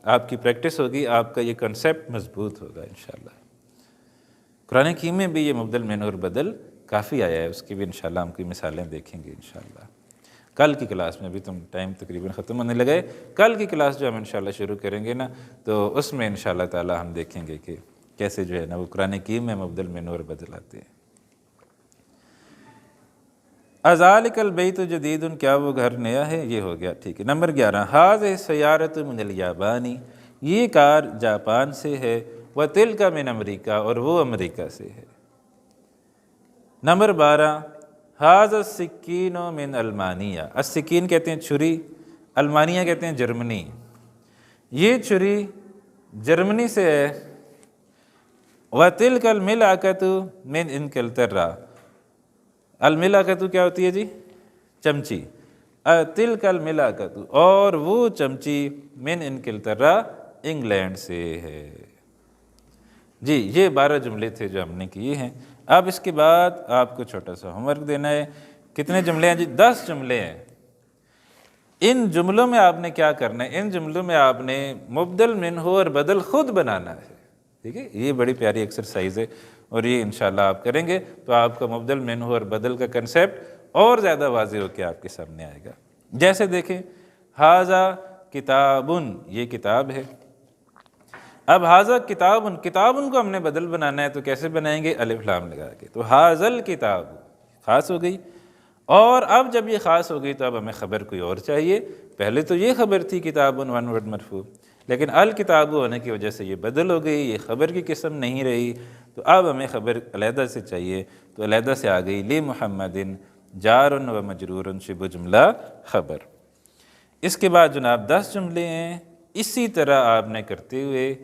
آپ کی پریکٹس ہوگی، آپ کا یہ کنسیپٹ مضبوط ہوگا انشاءاللہ۔ قرآن حکیم میں بھی یہ مبدل منہ اور بدل کافی آیا ہے، اس کی بھی انشاءاللہ ہم کوئی مثالیں دیکھیں گے انشاءاللہ۔ کل کی کلاس میں بھی ٹائم تقریباً ختم ہونے لگے، کل کی کلاس جو ہم انشاءاللہ شروع کریں گے نا، تو اس میں انشاءاللہ تعالیٰ ہم دیکھیں گے کہ کیسے جو ہے نا وہ قرآن حکیم میں مبدل منہ اور بدل آتے ہیں۔ اذالک البیت جدید، کیا وہ گھر نیا ہے؟ یہ ہو گیا، ٹھیک ہے۔ نمبر 11، ھذہ سیارۃ من الیابان، یہ کار جاپان سے ہے، وتلک من امریکہ، اور وہ امریکہ سے ہے۔ نمبر 12، ھذا السکین من المانیہ، السکین کہتے ہیں چھری، المانیہ کہتے ہیں جرمنی، یہ چھری جرمنی سے ہے۔ وتلک الملعقۃ من انگلترا، الملعقۃ کیا ہوتی ہے جی؟ چمچی، تلک الملعقۃ، اور وہ چمچی من انگلترا، انگلینڈ سے ہے۔ جی یہ 12 جملے تھے جو ہم نے کیے ہیں۔ اب اس کے بعد آپ کو چھوٹا سا ہوم ورک دینا ہے۔ کتنے جملے ہیں جی؟ 10 جملے ہیں۔ ان جملوں میں آپ نے کیا کرنا ہے؟ ان جملوں میں آپ نے مبدل منہ اور بدل خود بنانا ہے، ٹھیک ہے۔ یہ بڑی پیاری ایکسرسائز ہے، اور یہ انشاءاللہ آپ کریں گے تو آپ کا مبدل منہ اور بدل کا کنسیپٹ اور زیادہ واضح ہو کے آپ کے سامنے آئے گا۔ جیسے دیکھیں، ھذا کتابٌ، یہ کتاب ہے۔ اب ھذا کتابٌ، کتابٌ کو ہم نے بدل بنانا ہے تو کیسے بنائیں گے؟ الف لام لگا کے، تو ھذا الکتاب خاص ہو گئی، اور اب جب یہ خاص ہو گئی تو اب ہمیں خبر کوئی اور چاہیے۔ پہلے تو یہ خبر تھی کتابٌ ون ورڈ مرفوع، لیکن الکتاب ہونے کی وجہ سے یہ بدل ہو گئی، یہ خبر کی قسم نہیں رہی، تو اب ہمیں خبر علیحدہ سے چاہیے، تو علیحدہ سے آ گئی لی محمد جار و مجرور شبہ جملہ خبر۔ اس کے بعد جناب 10 جملے ہیں، اسی طرح آپ نے کرتے ہوئے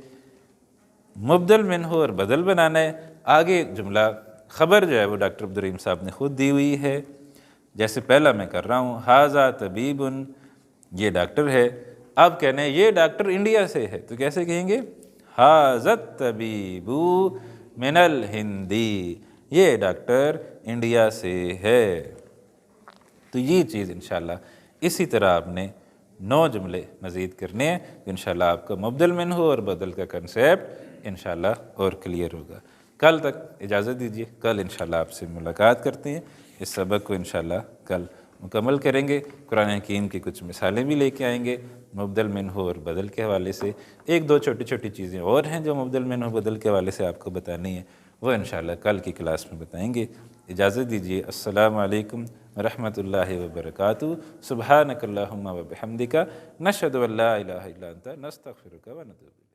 مبدل منہ اور بدل بنانا ہے۔ آگے جملہ خبر جو ہے وہ ڈاکٹر عبدالرحیم صاحب نے خود دی ہوئی ہے، جیسے پہلا میں کر رہا ہوں، ھذا طبیب، یہ ڈاکٹر ہے۔ اب کہنا ہے یہ ڈاکٹر انڈیا سے ہے، تو کیسے کہیں گے؟ ھذا الطبیب من الہند، یہ ڈاکٹر انڈیا سے ہے۔ تو یہ چیز انشاءاللہ اسی طرح آپ نے 9 جملے مزید کرنے ہیں، انشاءاللہ آپ کا مبدل منہ اور بدل کا کنسیپٹ انشاءاللہ اور کلیئر ہوگا۔ کل تک اجازت دیجیے، کل انشاءاللہ آپ سے ملاقات کرتے ہیں، اس سبق کو انشاءاللہ کل مکمل کریں گے۔ قرآن حکیم کی کچھ مثالیں بھی لے کے آئیں گے مبدل منہ اور بدل کے حوالے سے۔ 1-2 چھوٹی چھوٹی چیزیں اور ہیں جو مبدل منہ اور بدل کے حوالے سے آپ کو بتانی ہیں، وہ انشاءاللہ کل کی کلاس میں بتائیں گے۔ اجازت دیجیے، السلام علیکم ورحمۃ اللہ وبرکاتہ۔ سبحانک اللہم وبحمدک، نشہد ان لا الہ الا انت، نستغفرک ونتوب الیک۔